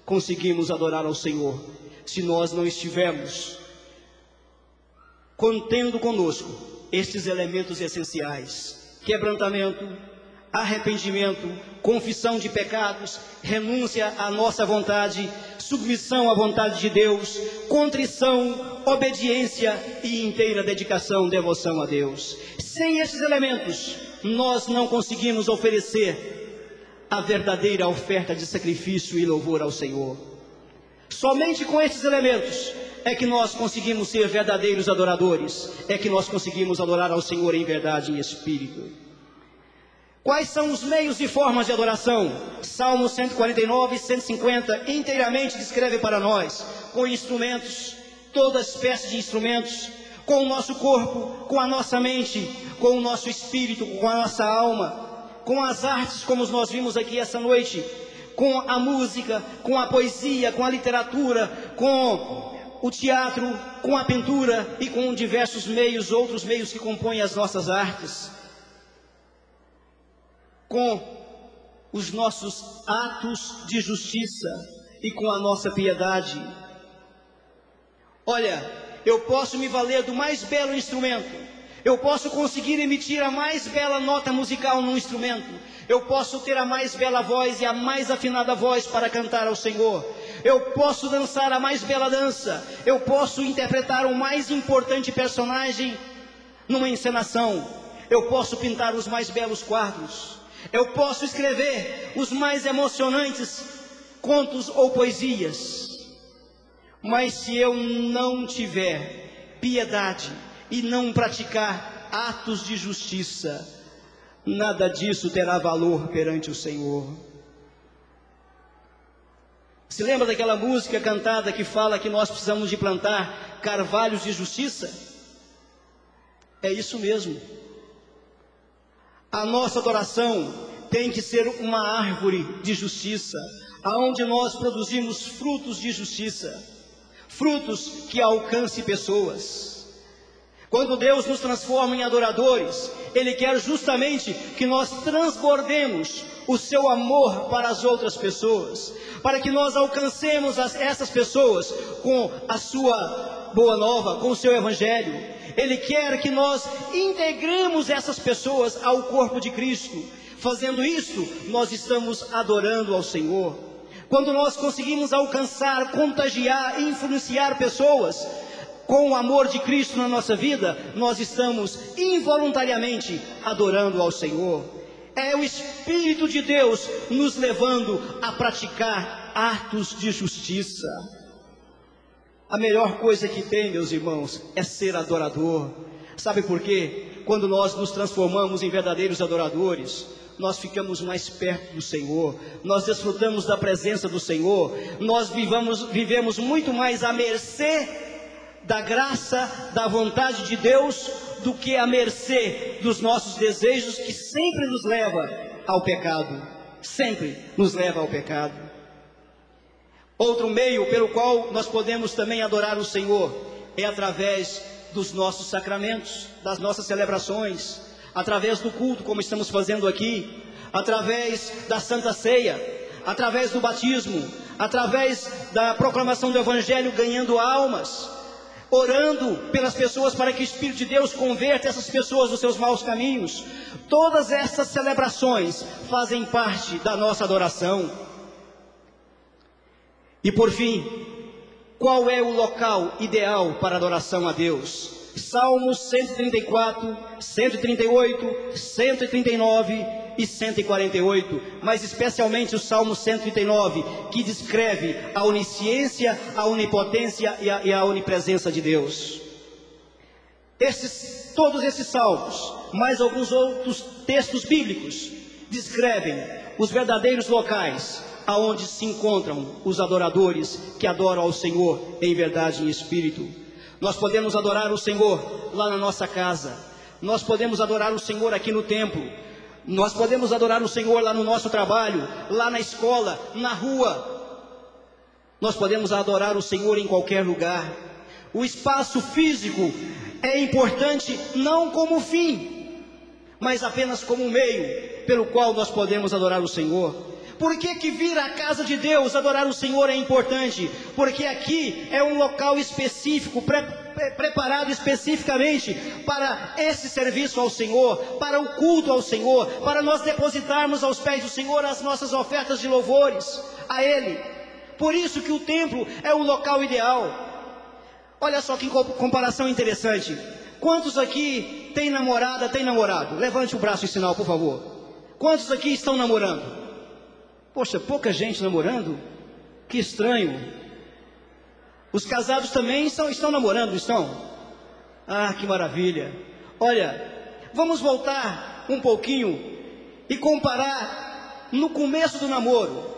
conseguimos adorar ao Senhor se nós não estivermos contendo conosco estes elementos essenciais: quebrantamento, arrependimento, confissão de pecados, renúncia à nossa vontade, submissão à vontade de Deus, contrição, obediência e inteira dedicação, devoção a Deus. Sem esses elementos, nós não conseguimos oferecer a verdadeira oferta de sacrifício e louvor ao Senhor. Somente com esses elementos é que nós conseguimos ser verdadeiros adoradores, é que nós conseguimos adorar ao Senhor em verdade e em espírito. Quais são os meios e formas de adoração? Salmos 149 e 150 inteiramente descreve para nós, com instrumentos, toda espécie de instrumentos, com o nosso corpo, com a nossa mente, com o nosso espírito, com a nossa alma, com as artes, como nós vimos aqui essa noite, com a música, com a poesia, com a literatura, com o teatro, com a pintura e com diversos meios, outros meios que compõem as nossas artes. com os nossos atos de justiça e com a nossa piedade. Olha, eu posso me valer do mais belo instrumento, eu posso conseguir emitir a mais bela nota musical num instrumento, eu posso ter a mais bela voz e a mais afinada voz para cantar ao Senhor, eu posso dançar a mais bela dança, eu posso interpretar o mais importante personagem numa encenação, eu posso pintar os mais belos quadros, eu posso escrever os mais emocionantes contos ou poesias, mas se eu não tiver piedade e não praticar atos de justiça, nada disso terá valor perante o Senhor. Se lembra daquela música cantada que fala que nós precisamos de plantar carvalhos de justiça? É isso mesmo. A nossa adoração tem que ser uma árvore de justiça, aonde nós produzimos frutos de justiça, frutos que alcancem pessoas. Quando Deus nos transforma em adoradores, Ele quer justamente que nós transbordemos o seu amor para as outras pessoas, para que nós alcancemos essas pessoas com a sua boa nova, com o seu evangelho. Ele quer que nós integremos essas pessoas ao corpo de Cristo. Fazendo isso, nós estamos adorando ao Senhor. Quando nós conseguimos alcançar, contagiar, influenciar pessoas com o amor de Cristo na nossa vida, nós estamos involuntariamente adorando ao Senhor. É o Espírito de Deus nos levando a praticar atos de justiça. A melhor coisa que tem, meus irmãos, é ser adorador. Sabe por quê? Quando nós nos transformamos em verdadeiros adoradores, nós ficamos mais perto do Senhor, nós desfrutamos da presença do Senhor, nós vivemos muito mais à mercê da graça, da vontade de Deus, do que à mercê dos nossos desejos, que sempre nos leva ao pecado, sempre nos leva ao pecado. Outro meio pelo qual nós podemos também adorar o Senhor é através dos nossos sacramentos, das nossas celebrações, através do culto, como estamos fazendo aqui, através da Santa Ceia, através do batismo, através da proclamação do Evangelho, ganhando almas, orando pelas pessoas para que o Espírito de Deus converta essas pessoas dos seus maus caminhos. Todas essas celebrações fazem parte da nossa adoração. E por fim, qual é o local ideal para adoração a Deus? Salmos 134, 138, 139 e 148, mas especialmente o Salmo 139, que descreve a onisciência, a onipotência e a onipresença de Deus. Todos esses salmos, mais alguns outros textos bíblicos, descrevem os verdadeiros locais aonde se encontram os adoradores que adoram ao Senhor em verdade e em espírito. Nós podemos adorar o Senhor lá na nossa casa, nós podemos adorar o Senhor aqui no templo, nós podemos adorar o Senhor lá no nosso trabalho, lá na escola, na rua. Nós podemos adorar o Senhor em qualquer lugar. O espaço físico é importante não como fim, mas apenas como um meio pelo qual nós podemos adorar o Senhor. Por que vir à casa de Deus adorar o Senhor é importante? Porque aqui é um local específico, preparado especificamente para esse serviço ao Senhor, para o culto ao Senhor, para nós depositarmos aos pés do Senhor as nossas ofertas de louvores a Ele. Por isso que o templo é o local ideal. Olha só que comparação interessante. Quantos aqui têm namorada, têm namorado? Levante o braço em sinal, por favor. Quantos aqui estão namorando? Poxa, pouca gente namorando? Que estranho. Os casados também estão namorando, estão? Ah, que maravilha. Olha, vamos voltar um pouquinho e comparar no começo do namoro.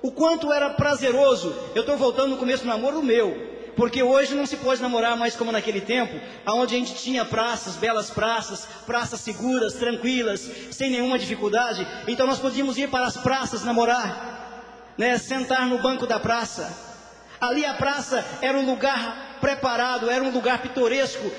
O quanto era prazeroso. Eu estou voltando no começo do namoro meu. Porque hoje não se pode namorar mais como naquele tempo, onde a gente tinha praças, belas praças, praças seguras, tranquilas, sem nenhuma dificuldade. Então nós podíamos ir para as praças namorar, né? Sentar no banco da praça. Ali a praça era um lugar preparado, era um lugar pitoresco,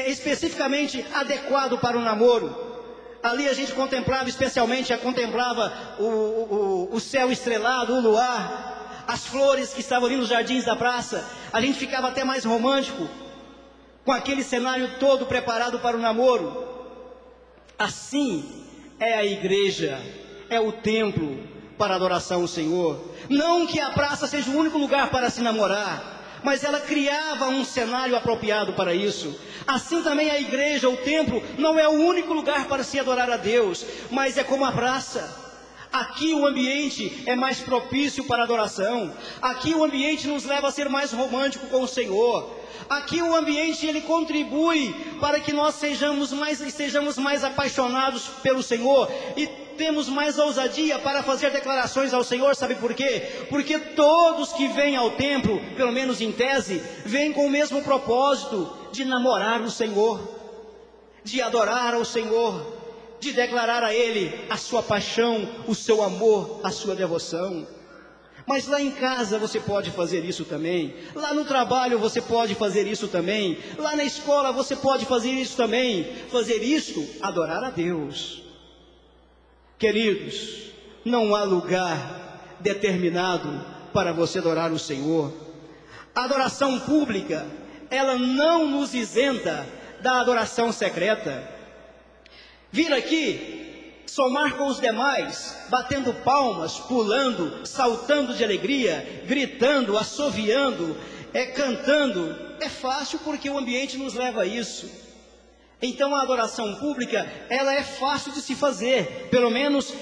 especificamente adequado para o namoro. Ali a gente contemplava, especialmente, contemplava o céu estrelado, o luar, as flores que estavam ali nos jardins da praça. A gente ficava até mais romântico, com aquele cenário todo preparado para o namoro. Assim é a igreja, é o templo para adoração ao Senhor. Não que a praça seja o único lugar para se namorar, mas ela criava um cenário apropriado para isso. Assim também a igreja, o templo, não é o único lugar para se adorar a Deus, mas é como a praça. Aqui o ambiente é mais propício para a adoração. Aqui o ambiente nos leva a ser mais romântico com o Senhor. Aqui o ambiente ele contribui para que nós estejamos mais apaixonados pelo Senhor e temos mais ousadia para fazer declarações ao Senhor. Sabe por quê? Porque todos que vêm ao templo, pelo menos em tese, vêm com o mesmo propósito de namorar o Senhor, de adorar ao Senhor, de declarar a Ele a sua paixão, o seu amor, a sua devoção. Mas lá em casa você pode fazer isso também, lá no trabalho você pode fazer isso também, lá na escola você pode fazer isso também. Fazer isso, adorar a Deus. Queridos, não há lugar determinado para você adorar o Senhor. A adoração pública, ela não nos isenta da adoração secreta. Vir aqui, somar com os demais, batendo palmas, pulando, saltando de alegria, gritando, assoviando, cantando, é fácil porque o ambiente nos leva a isso. Então a adoração pública, ela é fácil de se fazer, pelo menos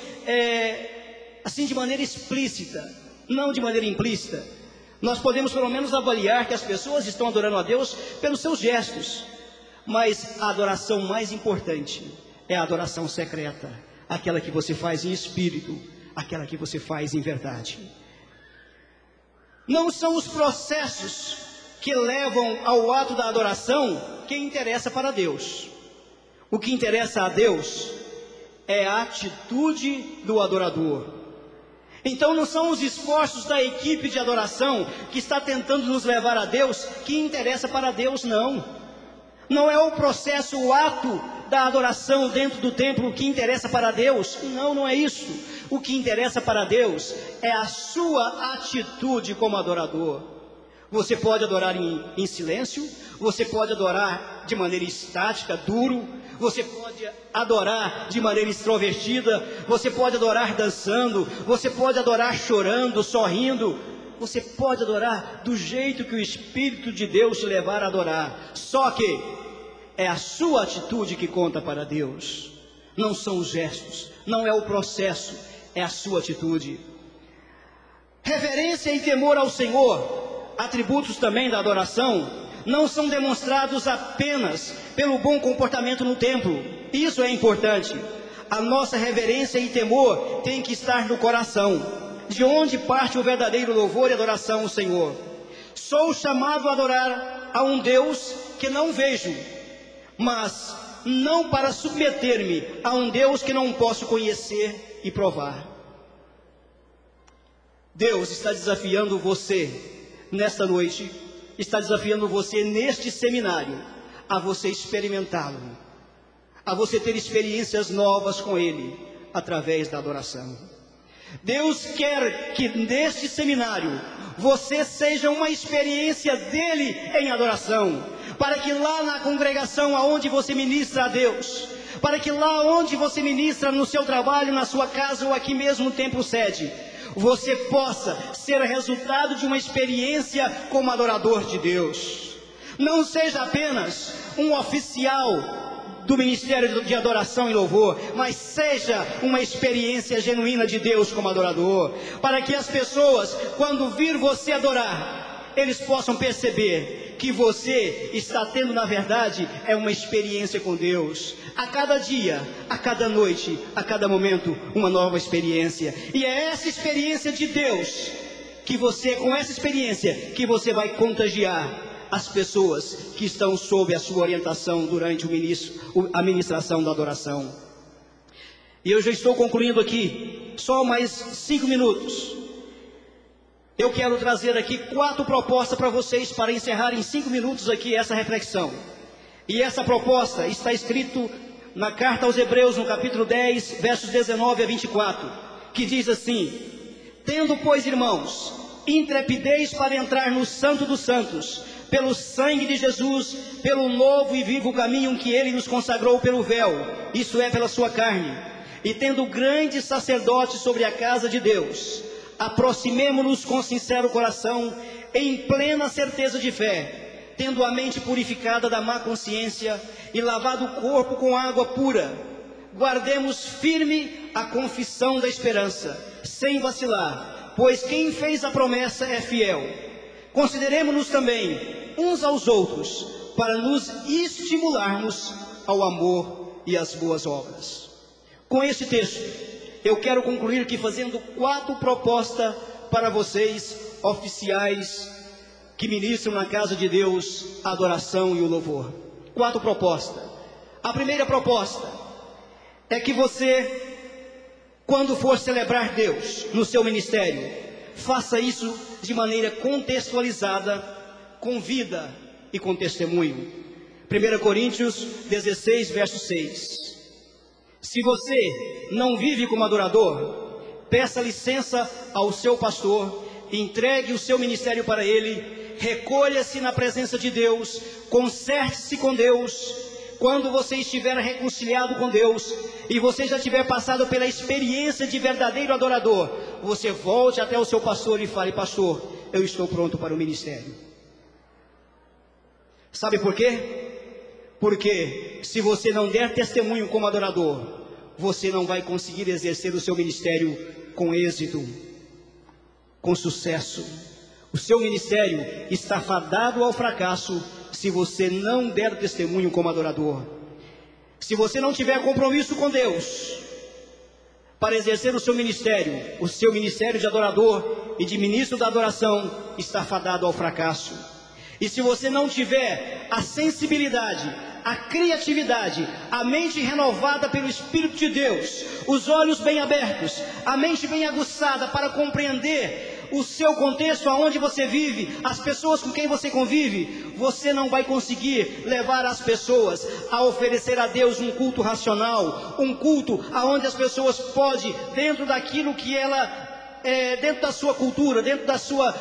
assim de maneira explícita, não de maneira implícita. Nós podemos pelo menos avaliar que as pessoas estão adorando a Deus pelos seus gestos, mas a adoração mais importante é a adoração secreta, aquela que você faz em espírito, aquela que você faz em verdade. Não são os processos que levam ao ato da adoração que interessa para Deus. O que interessa a Deus é a atitude do adorador. Então não são os esforços da equipe de adoração que está tentando nos levar a Deus que interessa para Deus, não. Não é o processo, o ato da adoração dentro do templo que interessa para Deus. Não, não é isso. O que interessa para Deus é a sua atitude como adorador. Você pode adorar em silêncio, você pode adorar de maneira estática, duro, você pode adorar de maneira extrovertida, você pode adorar dançando, você pode adorar chorando, sorrindo, você pode adorar do jeito que o Espírito de Deus te levar a adorar. Só que é a sua atitude que conta para Deus, não são os gestos, não é o processo, é a sua atitude. Reverência e temor ao Senhor, atributos também da adoração, não são demonstrados apenas pelo bom comportamento no templo. Isso é importante. A nossa reverência e temor tem que estar no coração, de onde parte o verdadeiro louvor e adoração ao Senhor. Sou chamado a adorar a um Deus que não vejo, mas não para submeter-me a um Deus que não posso conhecer e provar. Deus está desafiando você nesta noite, está desafiando você neste seminário, a você experimentá-lo, a você ter experiências novas com Ele, através da adoração. Deus quer que neste seminário, você seja uma experiência dEle em adoração, para que lá na congregação aonde você ministra a Deus, para que lá onde você ministra no seu trabalho, na sua casa ou aqui mesmo no templo sede, você possa ser resultado de uma experiência como adorador de Deus. Não seja apenas um oficial do ministério de adoração e louvor, mas seja uma experiência genuína de Deus como adorador, para que as pessoas, quando vir você adorar, eles possam perceber que você está tendo, na verdade, uma experiência com Deus. A cada dia, a cada noite, a cada momento, uma nova experiência. E é essa experiência de Deus, que você, com essa experiência, que você vai contagiar as pessoas que estão sob a sua orientação durante a ministração da adoração. E eu já estou concluindo aqui, só mais 5 minutos. Eu quero trazer aqui 4 propostas para vocês, para encerrar em 5 minutos aqui essa reflexão. E essa proposta está escrito na carta aos Hebreus, no capítulo 10, versos 19 a 24, que diz assim: tendo, pois, irmãos, intrepidez para entrar no Santo dos Santos, pelo sangue de Jesus, pelo novo e vivo caminho que ele nos consagrou pelo véu, isso é, pela sua carne, e tendo grande sacerdote sobre a casa de Deus, aproximemo-nos com sincero coração, em plena certeza de fé, tendo a mente purificada da má consciência e lavado o corpo com água pura, guardemos firme a confissão da esperança, sem vacilar, pois quem fez a promessa é fiel. Consideremo-nos também uns aos outros, para nos estimularmos ao amor e às boas obras. Com este texto, eu quero concluir aqui fazendo 4 propostas para vocês, oficiais, que ministram na casa de Deus a adoração e o louvor. 4 propostas. A primeira proposta é que você, quando for celebrar Deus no seu ministério, faça isso de maneira contextualizada, com vida e com testemunho. 1 Coríntios 16, verso 6. Se você não vive como adorador, peça licença ao seu pastor, entregue o seu ministério para ele, recolha-se na presença de Deus, conserte-se com Deus. Quando você estiver reconciliado com Deus e você já tiver passado pela experiência de verdadeiro adorador, você volte até o seu pastor e fale: pastor, eu estou pronto para o ministério. Sabe por quê? Porque se você não der testemunho como adorador, você não vai conseguir exercer o seu ministério com êxito, com sucesso. O seu ministério está fadado ao fracasso se você não der testemunho como adorador. Se você não tiver compromisso com Deus para exercer o seu ministério de adorador e de ministro da adoração está fadado ao fracasso. E se você não tiver a sensibilidade, a criatividade, a mente renovada pelo Espírito de Deus, os olhos bem abertos, a mente bem aguçada para compreender o seu contexto, aonde você vive, as pessoas com quem você convive, você não vai conseguir levar as pessoas a oferecer a Deus um culto racional, um culto aonde as pessoas podem, dentro daquilo que ela, dentro da sua cultura, dentro da sua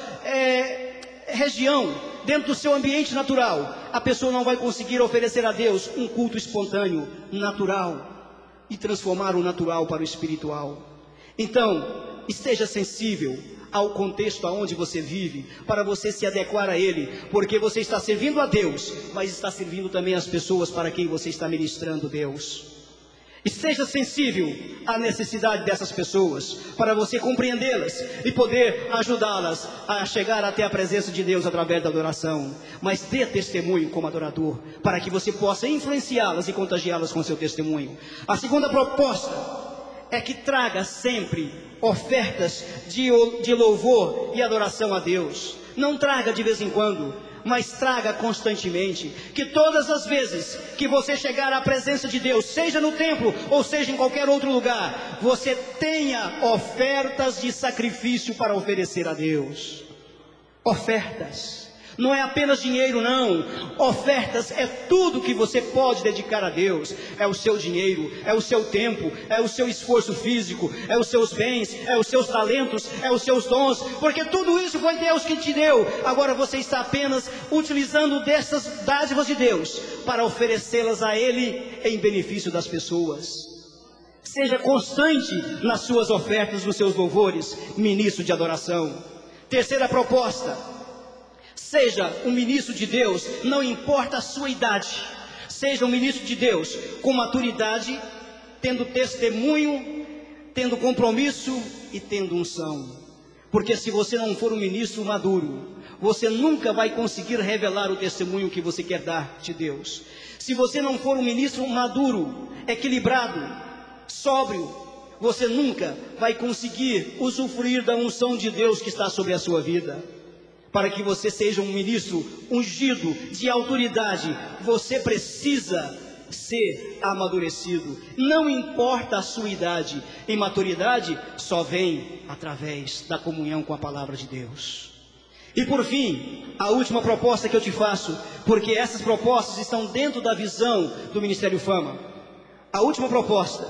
região, dentro do seu ambiente natural, a pessoa não vai conseguir oferecer a Deus um culto espontâneo, natural, e transformar o natural para o espiritual. Então, esteja sensível ao contexto aonde você vive, para você se adequar a ele, porque você está servindo a Deus, mas está servindo também as pessoas para quem você está ministrando Deus. E seja sensível à necessidade dessas pessoas, para você compreendê-las e poder ajudá-las a chegar até a presença de Deus através da adoração. Mas dê testemunho como adorador, para que você possa influenciá-las e contagiá-las com seu testemunho. A segunda proposta é que traga sempre ofertas de louvor e adoração a Deus. Não traga de vez em quando, mas traga constantemente. Que todas as vezes que você chegar à presença de Deus, seja no templo ou seja em qualquer outro lugar, você tenha ofertas de sacrifício para oferecer a Deus. Ofertas. Não é apenas dinheiro, não. Ofertas é tudo que você pode dedicar a Deus. É o seu dinheiro, é o seu tempo, é o seu esforço físico, é os seus bens, é os seus talentos, é os seus dons, porque tudo isso foi Deus que te deu. Agora você está apenas utilizando dessas dádivas de Deus para oferecê-las a Ele em benefício das pessoas. Seja constante nas suas ofertas, nos seus louvores, ministro de adoração. Terceira proposta: seja um ministro de Deus, não importa a sua idade. Seja um ministro de Deus com maturidade, tendo testemunho, tendo compromisso e tendo unção. Porque se você não for um ministro maduro, você nunca vai conseguir revelar o testemunho que você quer dar de Deus. Se você não for um ministro maduro, equilibrado, sóbrio, você nunca vai conseguir usufruir da unção de Deus que está sobre a sua vida. Para que você seja um ministro ungido de autoridade, você precisa ser amadurecido. Não importa a sua idade, e maturidade só vem através da comunhão com a palavra de Deus. E por fim, a última proposta que eu te faço, porque essas propostas estão dentro da visão do Ministério Fama. A última proposta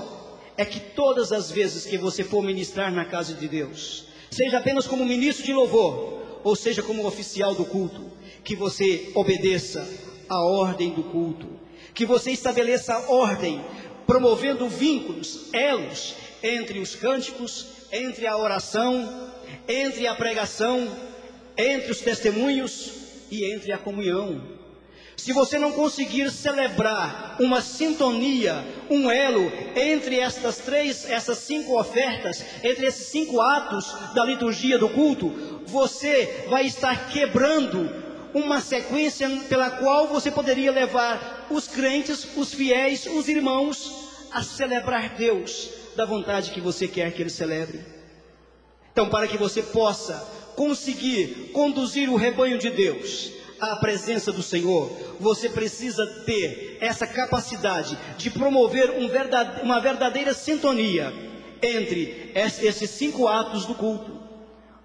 é que todas as vezes que você for ministrar na casa de Deus, seja apenas como ministro de louvor, ou seja como oficial do culto, que você obedeça a ordem do culto, que você estabeleça a ordem, promovendo vínculos, elos, entre os cânticos, entre a oração, entre a pregação, entre os testemunhos e entre a comunhão. Se você não conseguir celebrar uma sintonia, um elo entre essas 5 ofertas, entre esses 5 atos da liturgia do culto, você vai estar quebrando uma sequência pela qual você poderia levar os crentes, os fiéis, os irmãos a celebrar Deus da vontade que você quer que Ele celebre. Então, para que você possa conseguir conduzir o rebanho de Deus à presença do Senhor, você precisa ter essa capacidade de promover uma verdadeira sintonia entre esses 5 atos do culto: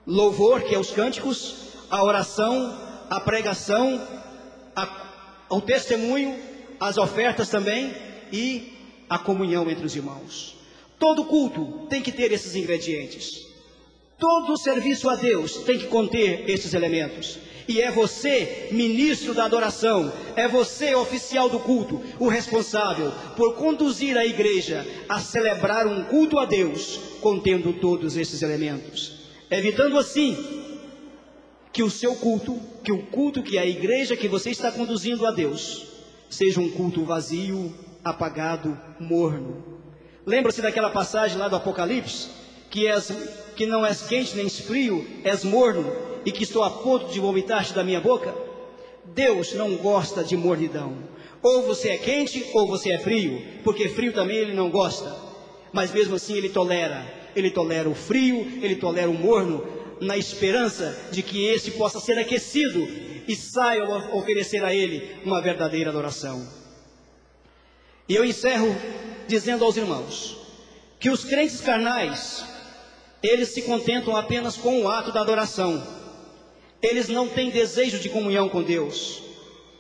louvor, que é os cânticos, a oração, a pregação, o testemunho, as ofertas também e a comunhão entre os irmãos. Todo culto tem que ter esses ingredientes. Todo serviço a Deus tem que conter esses elementos. E é você, ministro da adoração, é você, oficial do culto, o responsável por conduzir a igreja a celebrar um culto a Deus, contendo todos esses elementos, evitando assim que o seu culto, que a igreja que você está conduzindo a Deus, seja um culto vazio, apagado, morno. Lembra-se daquela passagem lá do Apocalipse, que não és quente nem frio, és morno, e que estou a ponto de vomitar-te da minha boca? Deus não gosta de mornidão. Ou você é quente, ou você é frio, porque frio também Ele não gosta. Mas mesmo assim Ele tolera o frio, Ele tolera o morno, na esperança de que esse possa ser aquecido e saia a oferecer a Ele uma verdadeira adoração. E eu encerro dizendo aos irmãos que os crentes carnais, eles se contentam apenas com o ato da adoração. Eles não têm desejo de comunhão com Deus,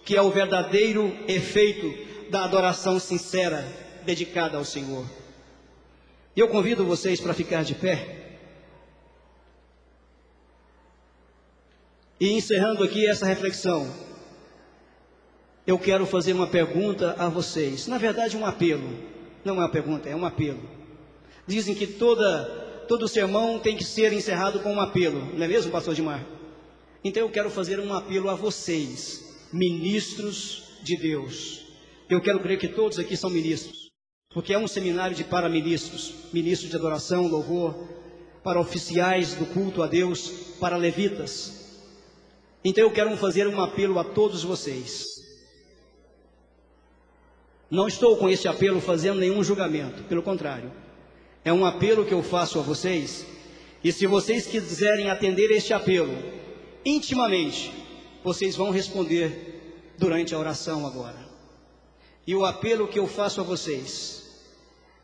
que é o verdadeiro efeito da adoração sincera, dedicada ao Senhor. E eu convido vocês para ficar de pé. E encerrando aqui essa reflexão, eu quero fazer uma pergunta a vocês. Na verdade, um apelo. Não é uma pergunta, é um apelo. Dizem que todo sermão tem que ser encerrado com um apelo. Não é mesmo, pastor Edmar? Então eu quero fazer um apelo a vocês, ministros de Deus. Eu quero crer que todos aqui são ministros, porque é um seminário de paraministros, ministros de adoração, louvor, para oficiais do culto a Deus, para levitas. Então eu quero fazer um apelo a todos vocês. Não estou com esse apelo fazendo nenhum julgamento, pelo contrário. É um apelo que eu faço a vocês, e se vocês quiserem atender este apelo intimamente, vocês vão responder durante a oração agora. E o apelo que eu faço a vocês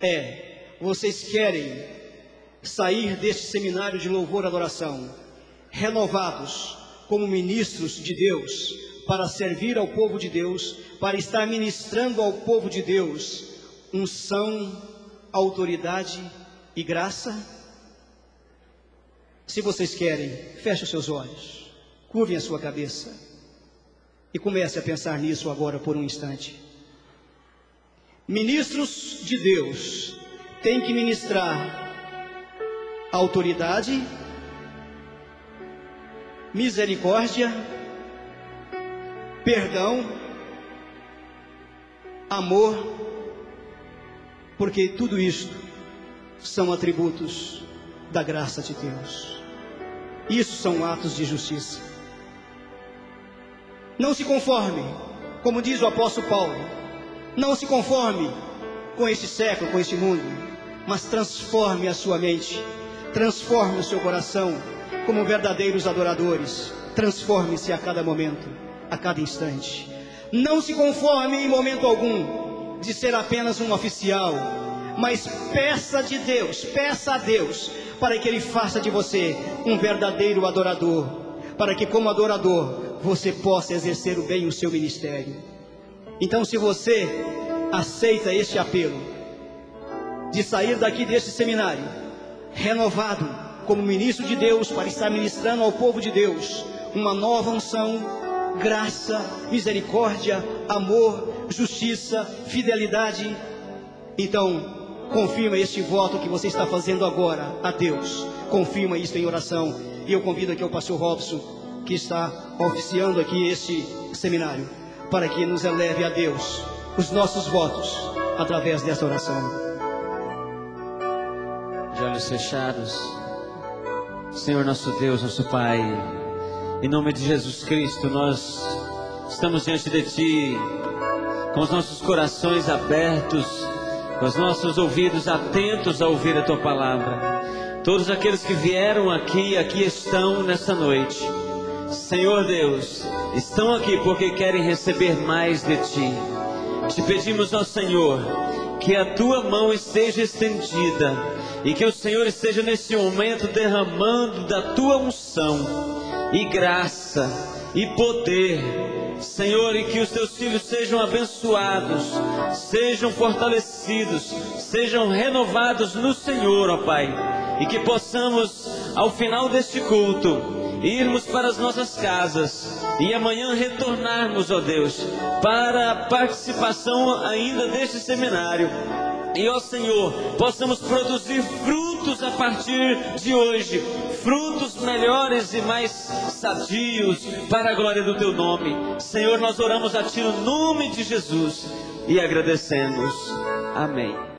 é: vocês querem sair deste seminário de louvor e adoração renovados como ministros de Deus, para servir ao povo de Deus, para estar ministrando ao povo de Deus unção, autoridade e graça? Se vocês querem, feche os seus olhos, curvem a sua cabeça e comece a pensar nisso agora por um instante. Ministros de Deus têm que ministrar autoridade, misericórdia, perdão, amor, porque tudo isto são atributos da graça de Deus. Isso são atos de justiça. Não se conforme, como diz o apóstolo Paulo, não se conforme com este século, com este mundo, mas transforme a sua mente, transforme o seu coração como verdadeiros adoradores. Transforme-se a cada momento, a cada instante. Não se conforme em momento algum de ser apenas um oficial, mas peça a Deus para que Ele faça de você um verdadeiro adorador, para que como adorador você possa exercer bem o seu ministério. Então, se você aceita este apelo, de sair daqui deste seminário renovado como ministro de Deus, para estar ministrando ao povo de Deus uma nova unção, graça, misericórdia, amor, justiça, fidelidade. Então, confirma este voto que você está fazendo agora a Deus. Confirma isso em oração. E eu convido aqui o pastor Robson, que está oficiando aqui este seminário, para que nos eleve a Deus os nossos votos através desta oração. De olhos fechados. Senhor nosso Deus, nosso Pai, em nome de Jesus Cristo, nós estamos diante de Ti, com os nossos corações abertos, com os nossos ouvidos atentos a ouvir a Tua palavra. Todos aqueles que vieram aqui estão nessa noite. Senhor Deus, estão aqui porque querem receber mais de Ti. Te pedimos, ó Senhor, que a Tua mão esteja estendida e que o Senhor esteja nesse momento derramando da Tua unção e graça e poder, Senhor, e que os Teus filhos sejam abençoados, sejam fortalecidos, sejam renovados no Senhor, ó Pai, e que possamos, ao final deste culto, irmos para as nossas casas e amanhã retornarmos, ó Deus, para a participação ainda deste seminário. E, ó Senhor, possamos produzir frutos a partir de hoje, frutos melhores e mais sadios para a glória do Teu nome. Senhor, nós oramos a Ti no nome de Jesus e agradecemos. Amém.